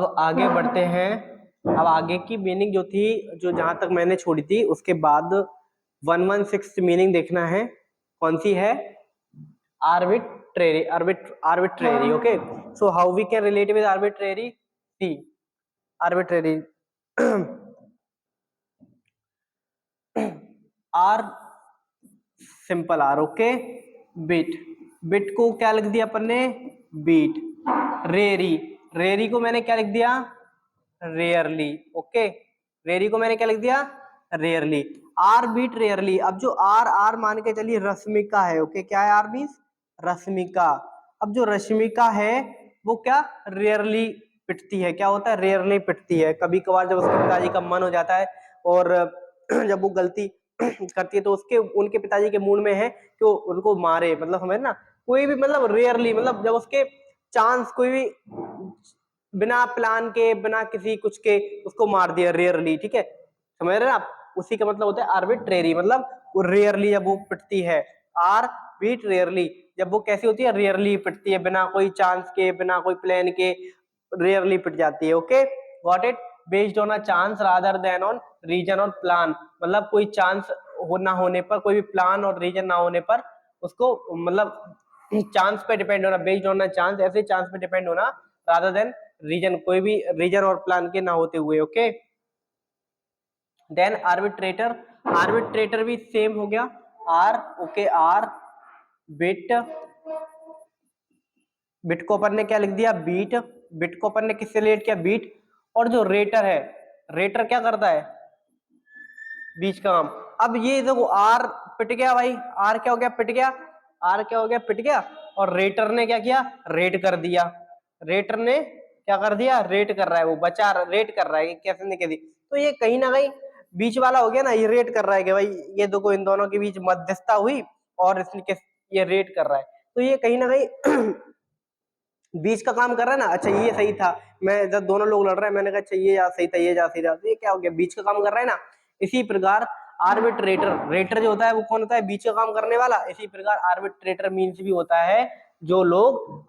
अब आगे बढ़ते हैं। अब आगे की मीनिंग जो थी, जो जहां तक मैंने छोड़ी थी, उसके बाद 116 मीनिंग देखना है। कौन सी है? Arbitrary. Arbitrary. Okay, so how we can relate with arbitrary? See arbitrary R, simple R. Okay, bit, bit को क्या लिख दिया अपन ने? बीट। रेरी, रेरी को मैंने क्या लिख दिया? रेयरली। ओके, रेरी को मैंने क्या लिख दिया? रेयरली। R beat rarely. अब जो आर, आर मान के चलिए रश्मिका है। ओके, क्या है आर मीन्स? रश्मिका। अब जो रश्मिका है वो क्या? रेयरली पिटती है। क्या होता है? रेयरली पिटती है। कभी कभार जब उसके पिताजी का मन हो जाता है और जब वो गलती करती है तो उसके, उनके पिताजी के मूड में है कि वो उनको मारे, मतलब समझ ना, कोई भी, मतलब रेयरली, मतलब जब उसके चांस, कोई भी बिना प्लान के, बिना किसी कुछ के उसको मार दिया रेयरली। ठीक है, समझ रहे हैं आप? उसी का मतलब होता है आर्बिट्रेरी, मतलब वो रेयरली जब वो पिटती है। आर बीट रेयरली, जब वो कैसी होती है? रेयरली पिटती है, बिना कोई चांस के, बिना कोई प्लान के रेयरली पिट जाती है। Okay, got it? Based on a chance rather than on reason और प्लान, मतलब कोई चांस ना होने पर, कोई भी प्लान और रीजन ना होने पर उसको, मतलब चांस पे डिपेंड होना, बेस्ड ऑन अ चांस, ऐसे चांस पे डिपेंड होना, रादर देन रीजन, कोई भी रीजन और प्लान के ना होते हुए। ओके, देन आर्बिट्रेटर, आर्बिट्रेटर भी सेम हो गया। R, okay, R bit, bit को अपन ने क्या लिख दिया? बीट। बिट को अपन ने किससे रिलेट किया? बीट। और जो रेटर है, रेटर क्या करता है? बीच का काम। अब ये देखो, आर पिट गया भाई, आर क्या हो गया? पिट गया। आर क्या हो गया? पिट गया। और रेटर ने क्या किया? रेट कर दिया। रेटर ने क्या कर दिया? रेट कर रहा है, वो बचा, रेट कर रहा है कैसे न कैसे। तो ये कहीं ना कहीं बीच वाला हो गया ना, ये रेट कर रहा है कि भाई ये देखो, इन दोनों के बीच मध्यस्थता हुई और इसने ये रेट कर रहा है। तो ये कहीं ना कहीं बीच का काम कर रहा है ना। अच्छा, ये सही था, मैं जब दोनों लोग लड़ रहे हैं, मैंने कहा अच्छा ये जा सही था, ये जा सही था, तो ये क्या हो गया? बीच का काम कर रहा है ना। इसी प्रकार आर्बिट्रेटर, रेटर जो होता है वो कौन होता है? बीच का काम करने वाला। इसी प्रकार आर्बिट्रेटर मीन्स भी होता है जो लोग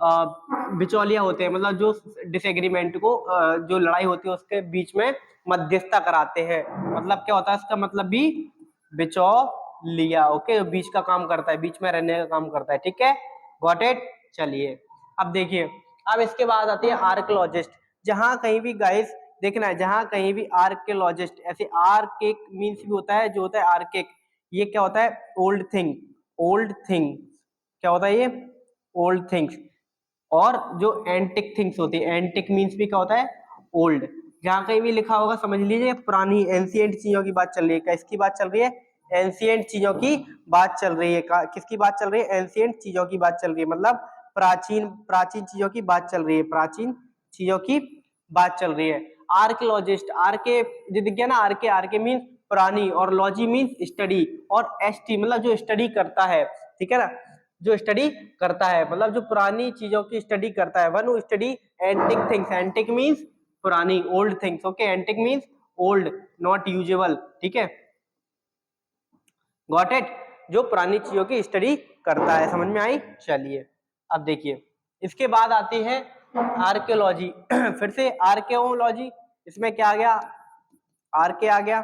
बिचौलिया होते हैं, मतलब जो डिसएग्रीमेंट को, जो लड़ाई होती है उसके बीच में मध्यस्थता कराते हैं। मतलब क्या होता है इसका मतलब भी? बिचौलिया। ओके, बीच का काम करता है, बीच में रहने का काम करता है। ठीक है, गॉट इट? चलिए अब देखिए, अब इसके बाद आती है आर्कियोलॉजिस्ट। जहां कहीं भी गाइस देखना है, जहां कहीं भी आर्कियोलॉजिस्ट, ऐसे आर्केक मीन्स भी होता है, जो होता है आर्केक, ये क्या होता है? Old thing. ओल्ड थिंग क्या होता है? ये ओल्ड थिंग्स। और जो एंटिक थिंग्स होती है, एंटिक मीन्स भी क्या होता है? ओल्ड। जहां कहीं भी लिखा होगा समझ लीजिए पुरानी, एंशिएंट चीजों की बात चल रही है। किसकी बात चल रही है? एंशिएंट चीजों की बात चल रही है। किसकी बात चल रही है? एंशिएंट चीजों की बात चल रही है, मतलब प्राचीन, प्राचीन चीजों की बात चल रही है, प्राचीन चीजों की बात चल रही है। आर्कियोलॉजिस्ट, आरके जो दिख गया ना, आरके, आरके मीन्स पुरानी, और लॉजी मीन्स स्टडी, और एसटी मतलब जो स्टडी करता है। ठीक है ना, जो स्टडी करता है, मतलब जो पुरानी चीजों की स्टडी करता है। One study antique things, antique means पुरानी, old things. Okay, antique means old, not usual. ठीक है, गॉट इट? जो पुरानी चीजों की स्टडी करता है। समझ में आई? चलिए अब देखिए, इसके बाद आती है आर्कियोलॉजी। फिर से आर्कियोलॉजी, इसमें क्या आ गया? आर्के आ गया,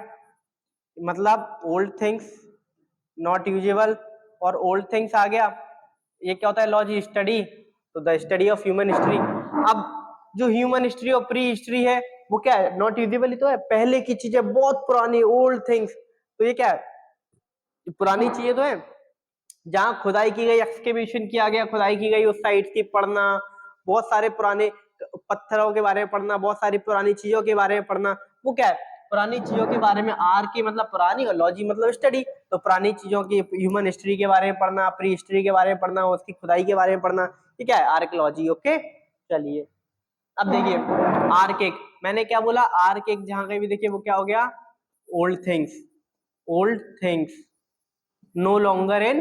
मतलब ओल्ड थिंग्स, नॉट यूजुअल, और ओल्ड थिंग्स आ गया। ये क्या होता है? लॉजी, स्टडी, तो the study of human history. अब जो ह्यूमन हिस्ट्री और प्री हिस्ट्री है वो क्या है? नॉट यूजुअल ही तो है, पहले की चीजें, बहुत पुरानी, ओल्ड थिंग्स। तो ये क्या है? पुरानी चीजें तो है, जहां खुदाई की गई, एक्सकेवेशन किया गया, खुदाई की गई उस साइट की पढ़ना, बहुत सारे पुराने पत्थरों के बारे में पढ़ना, बहुत सारी पुरानी चीजों के बारे में पढ़ना, वो क्या है? पुरानी चीजों के बारे में। आर की मतलब पुरानी, और लॉजी मतलब स्टडी, तो पुरानी चीजों की, ह्यूमन हिस्ट्री के बारे में पढ़ना, प्री हिस्ट्री के बारे में पढ़ना, उसकी खुदाई के बारे में पढ़ना, ये क्या है? आर्कियोलॉजी। ओके, चलिए अब देखिए, आर्केक, मैंने क्या बोला? आर्केक, जहां कहीं भी देखिए वो क्या हो गया? Old things, old things, no longer in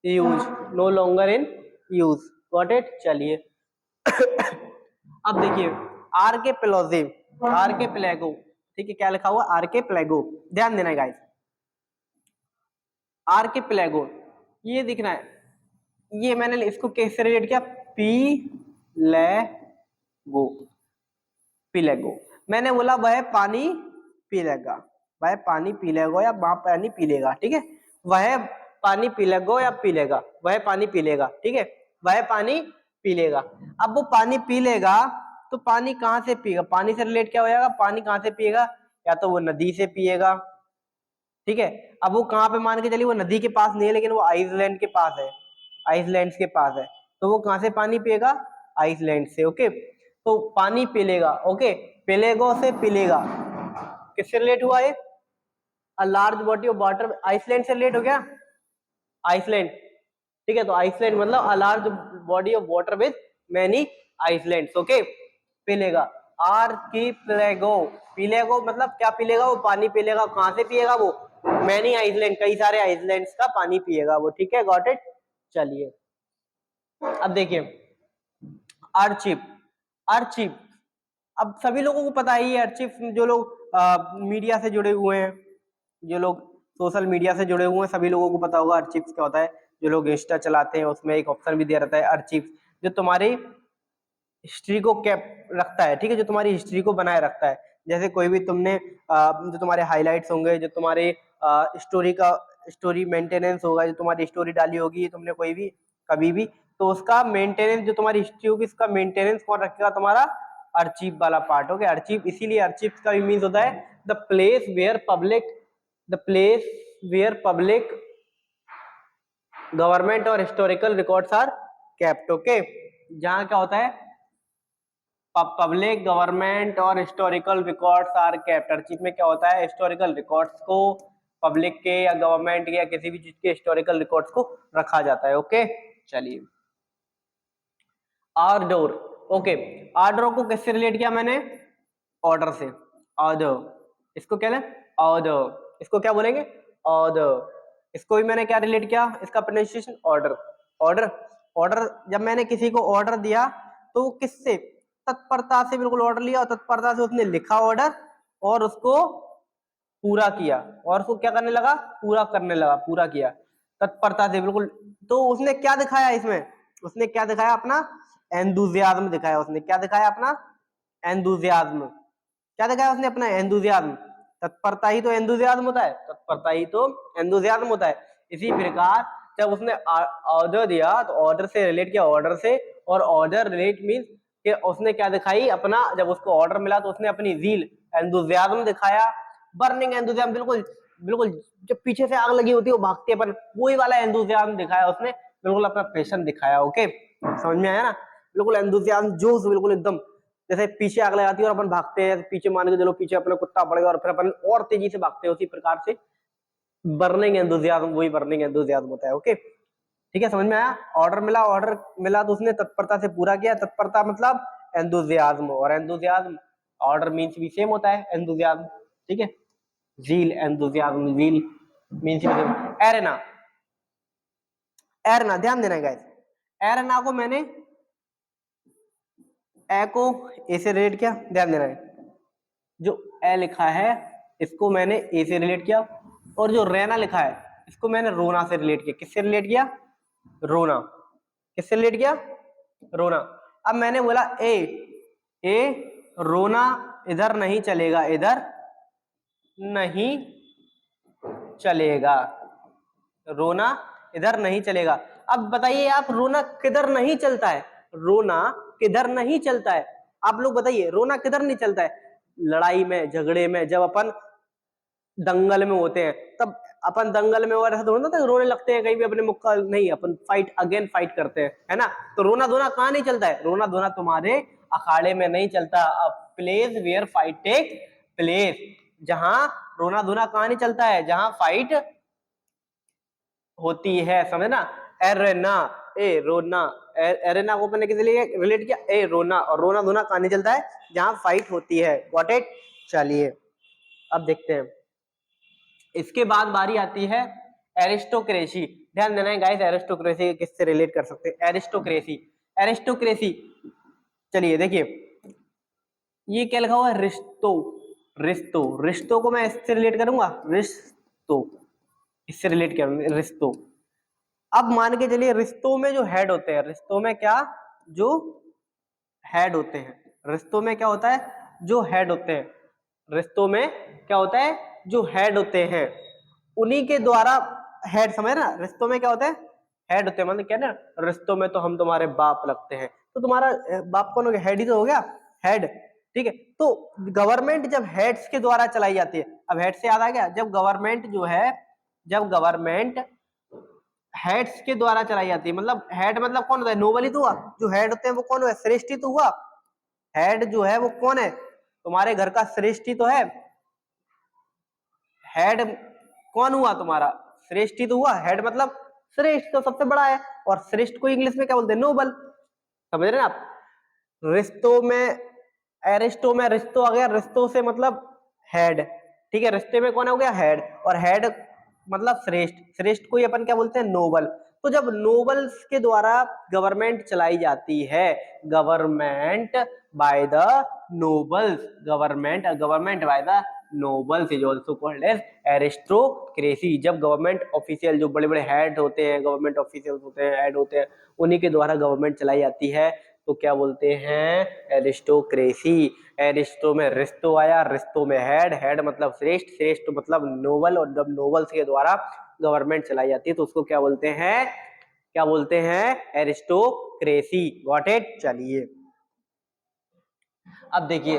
use, no longer in use, got it? चलिए अब देखिए, आर के प्लोजिव, आर के प्लेगो। ठीक है, क्या लिखा हुआ? आर के प्लेगो, ध्यान देना गाइस। आर के प्लेगो, ये दिखना है, ये मैंने इसको कैसे रिलेट किया? पी लेगो, पी लेगो। मैंने बोला वह पानी पी लेगा, वह पानी पी लेगा या वह पानी पी लेगा, ठीक है। वह पानी पी लेगा या पी लेगा, वह पानी पी लेगा, ठीक है। वह पानी पी लेगा। अब वो पानी पी लेगा तो पानी कहाँ से पिएगा, पानी से रिलेट क्या हो जाएगा, पानी कहाँ से पिएगा, या तो वो नदी से पिएगा, ठीक है। अब वो कहाँ पे मान के चलिए, वो नदी के पास नहीं है लेकिन वो आइसलैंड के पास है, आइसलैंड के पास है, तो वो कहाँ से पानी पिएगा, आइसलैंड से, ओके। तो पानी पी लेगा, ओके। पिलेगो से पिलेगा किससे रिलेट हुआ ये, a large body of water, island से रिलेट हो गया, आइसलैंड, ठीक है। तो आइसलैंड मतलब a large body of water with many islands, okay. पिलेगा, आर्किपेलागो, पिलेगो मतलब क्या पिलेगा, वो पानी पिलेगा, कहां से पिएगा वो, मैनी आइसलैंड, कई सारे आइसलैंड्स का पानी पिएगा वो, ठीक है, गॉट इट। चलिए अब देखिए अर्चिप, अर्चिप, अब सभी लोगों को पता ही है अर्चिप, जो लोग मीडिया से जुड़े हुए हैं, जो लोग सोशल मीडिया से जुड़े हुए हैं, सभी लोगों को पता होगा अर्चिव्स क्या होता है। जो लोग इंस्टा चलाते हैं उसमें एक ऑप्शन भी दिया रहता है अर्चिव्स, जो तुम्हारी हिस्ट्री को कैप रखता है, ठीक है, जो तुम्हारी हिस्ट्री को बनाए रखता है। जैसे कोई भी तुमने जो तुम्हारे हाइलाइट्स होंगे, जो तुम्हारे स्टोरी का स्टोरी मेंटेनेंस होगा, जो तुम्हारी स्टोरी डाली होगी तुमने कोई भी कभी भी, तो उसका मेंटेनेंस, जो तुम्हारी हिस्ट्री होगी उसका मेंटेनेंस कौन रखेगा, तुम्हारा अर्चिव वाला पार्ट, ओके। अर्चिव, इसीलिए अर्चिव का भी मीन्स होता है the place where public, the place where public government और historical records are kept, okay. जहां क्या होता है, पब्लिक गवर्नमेंट और historical records are kept. Archive में क्या होता है, हिस्टोरिकल रिकॉर्ड्स को पब्लिक के या गवर्नमेंट के या किसी भी चीज के हिस्टोरिकल रिकॉर्ड्स को रखा जाता है, ओके। चलिए आर्डोर, ओके। आर्डर को किससे रिलेट किया मैंने, ऑर्डर से, ऑर्डर, इसको क्या है, ऑर्डर, इसको क्या बोलेंगे, ऑर्डर। इसको भी मैंने क्या रिलेट किया, इसका प्रोनाउंसिएशन ऑर्डर, ऑर्डर, ऑर्डर। जब मैंने किसी को ऑर्डर दिया तो वो किससे, तत्परता से बिल्कुल ऑर्डर लिया, और तत्परता से उसने लिखा ऑर्डर और उसको पूरा किया, और उसको क्या करने लगा, पूरा करने लगा, पूरा किया तत्परता से बिल्कुल। तो उसने क्या दिखाया इसमें, उसने क्या दिखाया, अपना एंथुसियाज्म दिखाया, उसने क्या दिखाया, अपना एंथुसियाज्म, क्या दिखाया उसने, अपना एंथुसियाज्म। तत्परता ही तो एंथुसियाज्म होता है, तत्परता ही तो एंथुसियाज्म होता है। इसी प्रकार जब उसने ऑर्डर दिया तो ऑर्डर से रिलेट किया, ऑर्डर से, और ऑर्डर रिलेट मींस कि उसने क्या दिखाई, अपना, जब उसको ऑर्डर मिला तो उसने अपनी ज़ील, एंथुसियाज्म दिखाया, बर्निंग एंथुसियाज्म, बिल्कुल बिल्कुल जब पीछे से आग लगी होती है वो भागते अपन, वही वाला एंथुसियाज्म दिखाया उसने, बिल्कुल अपना पैशन दिखाया, ओके। समझ में आया ना, बिल्कुल एंथुसियाज्म, जोश, बिल्कुल एकदम जैसे पीछे आग लगाती है और अपन भागते हैं, पीछे मान के चलो पीछे अपना कुत्ता पड़ेगा और फिर अपन और तेजी से भागते हैं, उसी प्रकार से बर्निंग एंथुसियाज्म, वही बर्निंग एंथुसियाज्म होता है, ओके। ठीक है, समझ में आया। ऑर्डर मिला, ऑर्डर मिला तो उसने तत्परता से पूरा किया, तत्परता मतलब एंथुसियाज्म, और एंथुसियाज्म ऑर्डर मींस भी सेम होता है, एंथुसियाज्म, ठीक है। Zeal, enthusiasm, zeal means arena, arena, ध्यान देना गाइस, एरेना को मैंने ए को ए से रिलेट किया, ध्यान देना है, जो ए लिखा है इसको मैंने ए से रिलेट किया, और जो रैना लिखा है इसको मैंने रोना से रिलेट किया। किससे रिलेट किया, रोना, किससे रिलेट किया, रोना। अब मैंने बोला ए, ए रोना इधर नहीं चलेगा, इधर नहीं चलेगा, रोना इधर नहीं चलेगा। अब बताइए आप, रोना किधर नहीं चलता है, रोना किधर नहीं चलता है, आप लोग बताइए, रोना किधर नहीं चलता है, लड़ाई में, झगड़े में, जब अपन दंगल में होते हैं तब अपन दंगल में और ऐसा थोड़ा ना रोने लगते हैं कहीं भी अपने मुख का, नहीं, अपन फाइट अगेन फाइट करते हैं, है ना। तो रोना धोना कहाँ नहीं चलता है, रोना धोना तुम्हारे अखाड़े में नहीं चलता। Place where fight take place, जहां रोना धोना कहाँ नहीं चलता है, जहां फाइट होती है, समझे ना। एरेना, ए रोना, एरेना को मैंने किसी लिए रिलेट किया, ए रोना, और रोना धोना कहाँ नहीं चलता है, जहां फाइट होती है, गॉट इट। चलिए अब देखते हैं, इसके बाद बारी आती है एरिस्टोक्रेसी। ध्यान देना है गाइस, एरिस्टोक्रेसी किससे रिलेट कर सकते हैं, एरिस्टोक्रेसी, एरिस्टोक्रेसी। चलिए देखिए, ये क्या लिखा हुआ है, रिश्तो, रिश्तो, रिश्तो को मैं इससे रिलेट करूंगा, रिश्तो, इससे रिलेट करूंगा, रिश्तो। अब मान के चलिए रिश्तों में जो हेड होते हैं, रिश्तों में क्या, जो हेड होते हैं, रिश्तों में क्या होता है, जो हेड होते हैं, रिश्तों में क्या होता है, जो हेड होते हैं उन्हीं के द्वारा, हेड समझ ना, रिश्तों में क्या होता है, हेड होते हैं, मतलब क्या ना, रिश्तों में तो हम तुम्हारे बाप लगते हैं, तो तुम्हारा बाप कौन हो गया, हेड ही तो हो गया, हेड। ठीक है, तो गवर्नमेंट जब हेड्स के द्वारा चलाई जाती है, अब हेड से याद आ गया, जब गवर्नमेंट जो है, जब गवर्नमेंट हेड्स के द्वारा चलाई जाती है, मतलब हेड मतलब कौन होता है, नोबल ही तो हुआ, जो हेड होते हैं वो कौन हुआ, श्रेष्ठ ही तो हुआ, हेड जो है वो कौन है, तुम्हारे घर का श्रेष्ठ ही तो है, हेड कौन हुआ तुम्हारा, श्रेष्ठ ही तो हुआ, हेड मतलब श्रेष्ठ, तो सबसे बड़ा है, और श्रेष्ठ को इंग्लिश में क्या बोलते हैं, नोबल, समझ रहे हैं आप। रिश्तों में, एरिस्टो में रिश्तों आ गया, रिश्तों से मतलब हेड, ठीक है, रिश्ते में कौन हो गया, हेड, और हेड मतलब श्रेष्ठ, श्रेष्ठ को ही अपन क्या बोलते हैं, नोबल। तो जब नोबल्स के द्वारा गवर्नमेंट चलाई जाती है, government by the nobles, government by the nobles is also called as aristocracy. जब गवर्नमेंट ऑफिशियल, जो बड़े बड़े हेड होते हैं, गवर्नमेंट ऑफिशियल होते हैं, हेड होते हैं, उन्हीं के द्वारा गवर्नमेंट चलाई जाती है, तो क्या बोलते हैं, एरिस्टोक्रेसी। एरिस्टो में रिश्तो आया, रिश्तो में हेड, हेड मतलब श्रेष्ठ, श्रेष्ठ मतलब नोबल, और जब नोबल्स के द्वारा गवर्नमेंट चलाई जाती है तो उसको क्या बोलते हैं, क्या बोलते हैं, एरिस्टोक्रेसी। Got it. चलिए अब देखिए,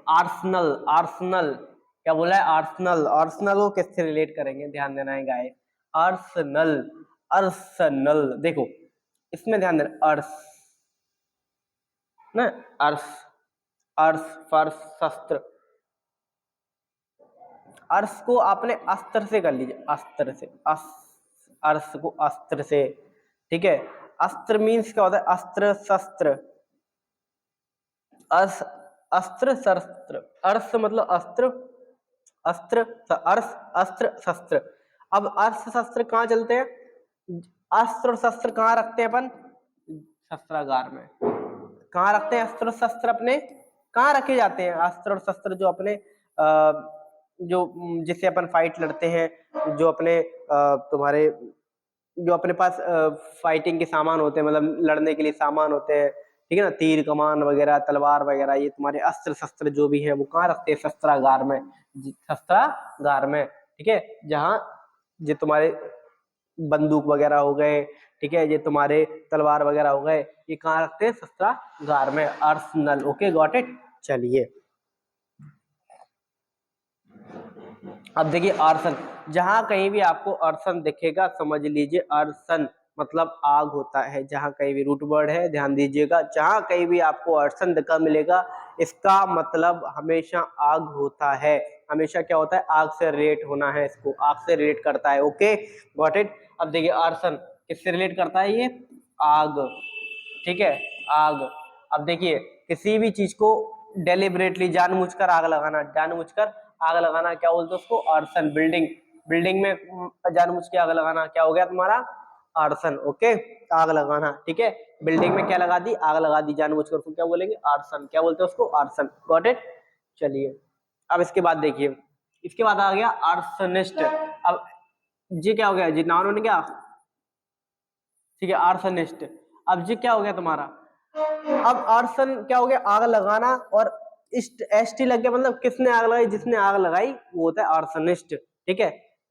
आर्सेनल, आर्सेनल क्या बोला है, आर्सेनल, आर्सेनल को किससे रिलेट करेंगे, ध्यान देना है गाइस, आर्सेनल, आर्सेनल देखो, इसमें ध्यान देना, अर्स ना, अर्स, अर्स फर्श शस्त्र, अर्श को आपने अस्त्र से कर लीजिए, अस्त्र से, अर्श को अस्त्र से, ठीक है, अस्त्र मीन्स क्या होता है, अस्त्र शस्त्र, अर्श, अस्त्र शस्त्र, अर्श मतलब अस्त्र, अस्त्र, अर्श, अस्त्र शस्त्र। अब अस्त्र शस्त्र कहाँ चलते हैं, अस्त्र और शस्त्र कहाँ रखते हैं अपन, शस्त्रागार में। कहाँ रखते हैं अस्त्र शस्त्र अपने, कहाँ रखे जाते हैं अस्त्र और शस्त्र, जो अपने जो जिससे अपन फाइट लड़ते हैं, जो अपने तुम्हारे, जो अपने पास फाइटिंग के सामान होते हैं, मतलब लड़ने के लिए सामान होते हैं, ठीक है ना, तीर कमान वगैरह, तलवार वगैरह, ये तुम्हारे अस्त्र शस्त्र जो भी है वो कहाँ रखते हैं, शस्त्रागार में, शस्त्रागार में, ठीक है, जहाँ ये तुम्हारे बंदूक वगैरह हो गए, ठीक है, ये तुम्हारे तलवार वगैरह हो गए, ये कहाँ रखते हैं, शस्त्रागार में, आर्सेनल। Okay got it. चलिए अब देखिए, आर्सन, जहां कहीं भी आपको आर्सन दिखेगा समझ लीजिए आर्सन मतलब आग होता है, जहां कहीं भी, रूट वर्ड है, ध्यान दीजिएगा, जहां कहीं भी आपको आर्सन दिखा मिलेगा, इसका मतलब हमेशा आग होता है, हमेशा क्या होता है, आग से रिलेट होना है, इसको आग से रिलेट करता है। Okay got it. अब देखिए, आर्सन किससे रिलेट करता है, ये आग, ठीक है, आग। अब देखिए, किसी भी चीज को डेलिबरेटली, जानबूझकर आग लगाना, जानबूझकर आग लगाना क्या बोलते हैं उसको, आर्सन। बिल्डिंग, बिल्डिंग में जानबूझ के आग लगाना क्या हो गया तुम्हारा, आर्सन। ओके, आग लगाना, ठीक है, बिल्डिंग में क्या लगा दी, आग लगा दी जानबूझकर, उसको क्या बोलेंगे, आर्सन, क्या बोलते हैं उसको, आर्सन। Got it. चलिए अब इसके बाद देखिए, इसके बाद आ गया आर्सनिस्ट। अब जी क्या हो गया, जी नाउन बन गया, ठीक है, आर्सनिस्ट। अब जी क्या हो गया तुम्हारा, अब आर्सन क्या हो गया, आग लगाना, और एस टी लग गया, मतलब किसने आग लगाई, जिसने आग लगाई वो होता है आर्सनिस्ट, ठीक है,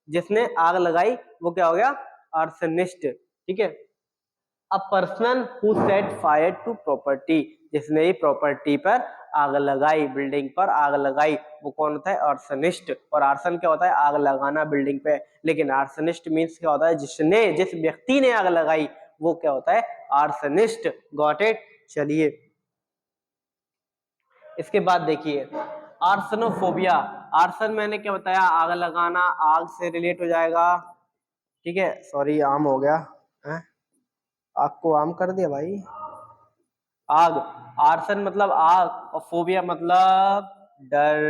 जिसने आग लगाई वो क्या हो गया, आर्सनिस्ट, ठीक है। A person who set fire to property, जिसने ही प्रॉपर्टी पर आग लगाई, बिल्डिंग पर आग लगाई, वो कौन होता है, आर्सनिस्ट। और आर्सन क्या होता है, आग लगाना बिल्डिंग पे, लेकिन आर्सनिस्ट मीन्स क्या होता है, जिसने, जिस व्यक्ति ने आग लगाई वो क्या होता है, आर्सनिस्ट। Got it. चलिए इसके बाद देखिए, आर्सनोफोबिया, आर्सन मैंने क्या बताया, आग लगाना, आग से रिलेट हो जाएगा, ठीक है, सॉरी आम हो गया है? आग को आम कर दिया भाई, आग, आर्सन मतलब आग, और फोबिया मतलब डर,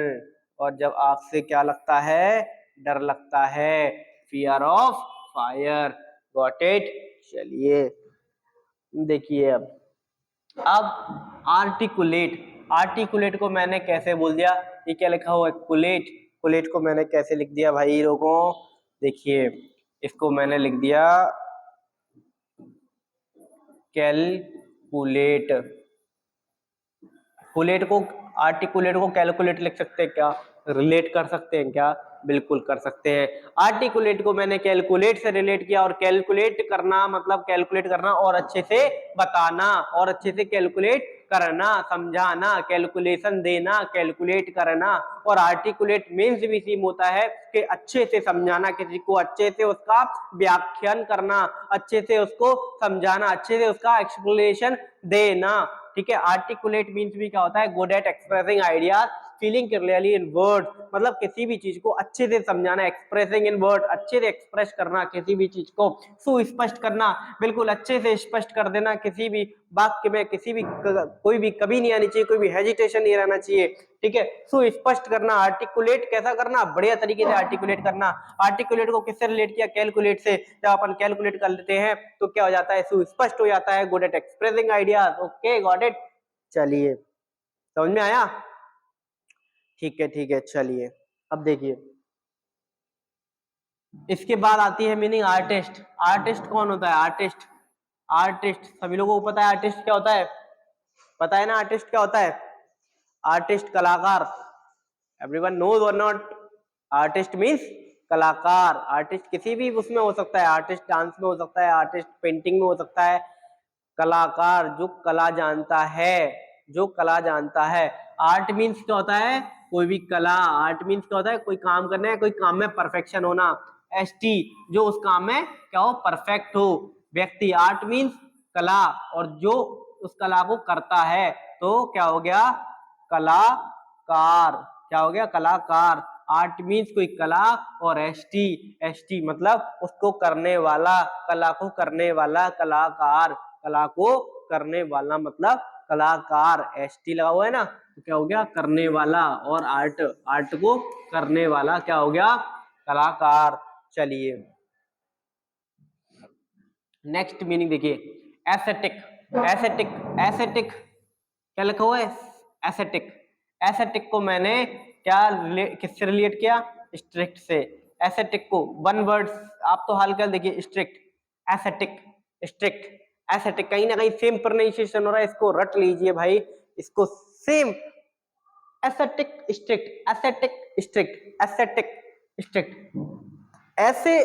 और जब आग से क्या लगता है, डर लगता है, fear of fire. Got it. चलिए देखिए, अब आर्टिकुलेट, आर्टिकुलेट को मैंने कैसे बोल दिया, ये क्या लिखा हुआ है, कुलेट, कुलेट को मैंने कैसे लिख दिया भाई लोगों, देखिए इसको मैंने लिख दिया कैलकुलेट, कुलेट को आर्टिकुलेट को कैलकुलेट लिख सकते हैं क्या, रिलेट कर सकते हैं क्या, बिल्कुल कर सकते हैं। आर्टिकुलेट को मैंने कैलकुलेट से रिलेट किया, और कैलकुलेट करना मतलब कैलकुलेट करना और अच्छे से बताना, और अच्छे से कैलकुलेट करना, समझाना, कैलकुलेशन देना, कैलकुलेट करना। और आर्टिकुलेट मीन्स भी सेम होता है कि अच्छे से समझाना किसी को, अच्छे से उसका व्याख्यान करना, अच्छे से उसको समझाना, अच्छे से उसका एक्सप्लेनेशन देना। ठीक है, आर्टिकुलेट मीन्स भी क्या होता है, good at expressing ideas feeling clearly in word, मतलब किसी भी चीज को अच्छे से समझाना, एक्सप्रेसिंग इन वर्ड, अच्छे से एक्सप्रेस करना किसी भी चीज को, सुस्पष्ट करना, बिल्कुल अच्छे से स्पष्ट कर देना किसी भी वाक्य में, किसी भी कोई भी कभी नहीं आनी चाहिए, कोई भी हेजिटेशन नहीं रहना चाहिए। ठीक है, सुस्पष्ट करना। आर्टिकुलेट कैसा करना, बढ़िया तरीके से आर्टिकुलेट करना। आर्टिकुलेट को किससे रिलेट किया, कैलकुलेट से। जब अपन कैलकुलेट कर लेते हैं तो क्या हो जाता है, सुस्पष्ट हो जाता है, good at expressing ideas. Okay, got it. चलिए, समझ में आया? ठीक है, चलिए अब देखिए, इसके बाद आती है मीनिंग आर्टिस्ट। आर्टिस्ट कौन होता है, आर्टिस्ट? आर्टिस्ट सभी लोगों को पता है आर्टिस्ट क्या होता है, पता है ना आर्टिस्ट क्या होता है? आर्टिस्ट कलाकार, एवरीवन नोज और नॉट? आर्टिस्ट मीन्स कलाकार। आर्टिस्ट किसी भी उसमें हो सकता है, आर्टिस्ट डांस में हो सकता है, आर्टिस्ट पेंटिंग में हो सकता है। कलाकार जो कला जानता है, जो कला जानता है। आर्ट मीन्स क्या होता है, कोई भी कला। आर्ट मीन्स क्या होता है, कोई काम करना है, कोई काम में परफेक्शन होना। एसटी, जो उस काम में क्या हो, परफेक्ट हो व्यक्ति। आर्ट मीन्स कला, और जो उस कला को करता है तो क्या हो गया, कलाकार। क्या हो गया, कलाकार। आर्ट मीन्स कोई कला, और एसटी, एसटी मतलब उसको करने वाला, कला को करने वाला, कलाकार। कला को करने वाला मतलब कलाकार। एसटी लगा हुआ है ना, तो क्या हो गया, करने वाला। और आर्ट, आर्ट को करने वाला क्या हो गया, कलाकार। चलिए नेक्स्ट मीनिंग देखिए, एस्थेटिक। एस्थेटिक, एस्थेटिक क्या लिखा हुआ है, एस्थेटिक। एस्थेटिक को मैंने क्या किससे रिलेट किया, स्ट्रिक्ट से। एस्थेटिक को वन वर्ड आप तो हाल कर देखिए, स्ट्रिक्ट, एस्थेटिक, स्ट्रिक्ट, एस्थेटिक। कहीं ना कहीं सेम प्रोनाउंसिएशन हो रहा है, इसको रट लीजिए भाई, इसको same. Aesthetic strict, aesthetic strict, aesthetic strict, ऐसे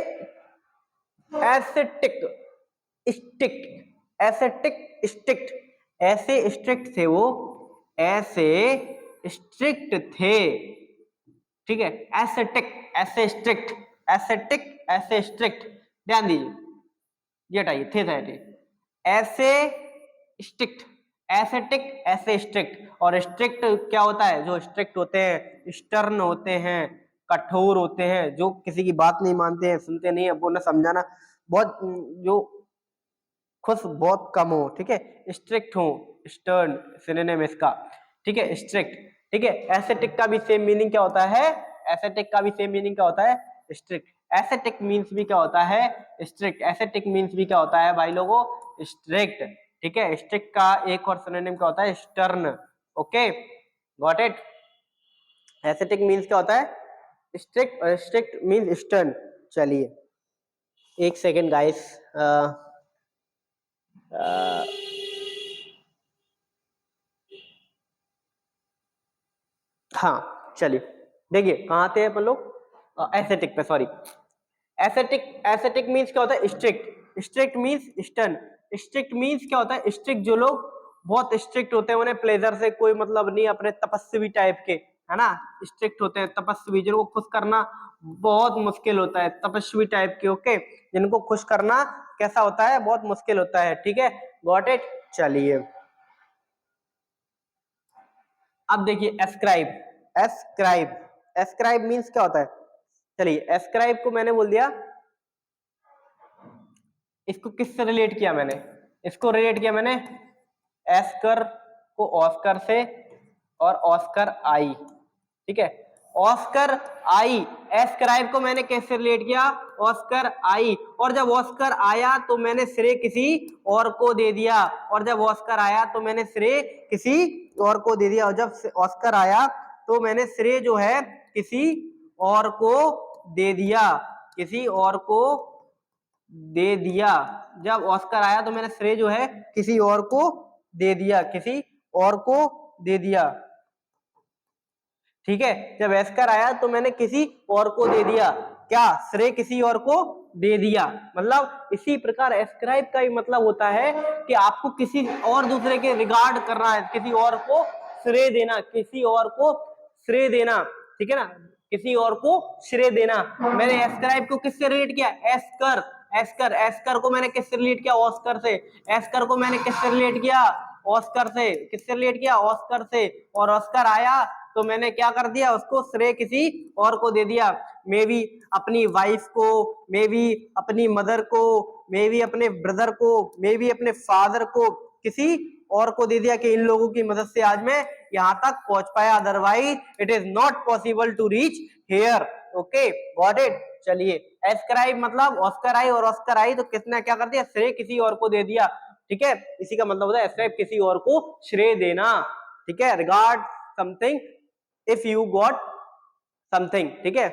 एस्थेटिक स्ट्रिक्ट, एस्थेटिक स्ट्रिक्ट, ऐसे स्ट्रिक्ट थे वो, ऐसे स्ट्रिक्ट थे। ठीक है, एस्थेटिक, ऐसे स्ट्रिक्ट, एस्थेटिक ऐसे स्ट्रिक्ट। ध्यान दीजिए, ये हटाइए, थे था ऐसे स्ट्रिक्ट, एस्थेटिक ऐसे स्ट्रिक्ट। और स्ट्रिक्ट क्या होता है, जो स्ट्रिक्ट होते हैं, स्टर्न होते हैं, कठोर होते हैं, जो किसी की बात नहीं मानते हैं, सुनते नहीं है, बोलना समझाना बहुत, जो खुश बहुत कम हो। ठीक है, स्ट्रिक्ट हो, स्टर्न सिनोनिम इसका। ठीक है, स्ट्रिक्ट। ठीक है, एस्थेटिक का भी सेम मीनिंग क्या होता है, एस्थेटिक का भी सेम मीनिंग क्या होता है, स्ट्रिक्ट। एस्थेटिक मीन्स भी क्या होता है, स्ट्रिक्ट। एस्थेटिक मीन्स भी क्या होता है भाई लोगों, स्ट्रिक्ट। ठीक है, स्ट्रिक्ट का एक और सिनोनिम क्या होता है, stern. Okay, got it. Aesthetic means क्या होता है, स्ट्रिक्ट, और स्ट्रिक्ट मीन्स स्टर्न। चलिए एक सेकेंड गाइस, हाँ चलिए, देखिए कहाँ थे अपन लोग, एस्थेटिक पे, सॉरी। एस्थेटिक, एस्थेटिक मींस क्या होता है, strict. Strict means stern. Strict means क्या होता है, स्ट्रिक्ट जो लोग बहुत स्ट्रिक्ट होते हैं, उन्हें प्लेजर से कोई मतलब नहीं, अपने तपस्वी टाइप के, है ना, स्ट्रिक्ट होते हैं, तपस्वी, जिनको खुश करना बहुत मुश्किल होता है, तपस्वी टाइप के। ओके, जिनको खुश करना कैसा होता है, बहुत मुश्किल होता है। ठीक है, गॉट इट। चलिए अब देखिए, एस्क्राइब। एस्क्राइब, एस्क्राइब मीन्स क्या होता है, चलिए एस्क्राइब को मैंने बोल दिया, इसको किससे रिलेट किया मैंने, इसको रिलेट किया मैंने एस्कर को ऑस्कर से, और ऑस्कर आई। ठीक है, ऑस्कर आई, एस्क्राइब को मैंने कैसे रिलेट किया, ऑस्कर आई। और जब ऑस्कर आया तो मैंने श्रेय किसी और को दे दिया, और जब ऑस्कर आया तो मैंने श्रेय किसी और को दे दिया, और जब ऑस्कर आया तो मैंने श्रेय जो है किसी और को दे दिया, किसी और को दे दिया। जब ऑस्कर आया तो मैंने श्रेय जो है किसी और को दे दिया, किसी और को दे दिया। ठीक है, जब एस्कर आया तो मैंने किसी और को दे दिया, क्या श्रेय किसी और को दे दिया। मतलब इसी प्रकार एस्क्राइब का ही मतलब होता है कि आपको किसी और दूसरे के रिगार्ड करना है, किसी और को श्रेय देना, किसी और को श्रेय देना, ठीक है ना, किसी और को श्रेय देना। मैंने एस्क्राइब को किससे रिलेट किया, एस्कर, एस्कर, एस्कर को मैंने किससे रिलेट किया, ऑस्कर से। एस्कर को मैंने किससे रिलेट किया, ऑस्कर से। किससे रिलेट किया, ऑस्कर से। और ऑस्कर आया तो मैंने क्या कर दिया, उसको श्रेय किसी और को दे दिया। मे बी अपनी वाइफ को, मे बी अपनी मदर को, मे बी अपने ब्रदर को, मे बी अपने फादर को, किसी और को दे दिया कि इन लोगों की मदद से आज मैं यहां तक पहुंच पाया, otherwise it is not possible to reach here. Okay, got it. चलिए, एस्क्राइब मतलब ऑस्कर आई, और ऑस्कर आई तो किसने क्या कर दिया, श्रेय किसी और को दे दिया। ठीक है, इसी का मतलब होता है एस्क्राइब, किसी और को श्रेय देना। ठीक है, regard something if you got something. ठीक है,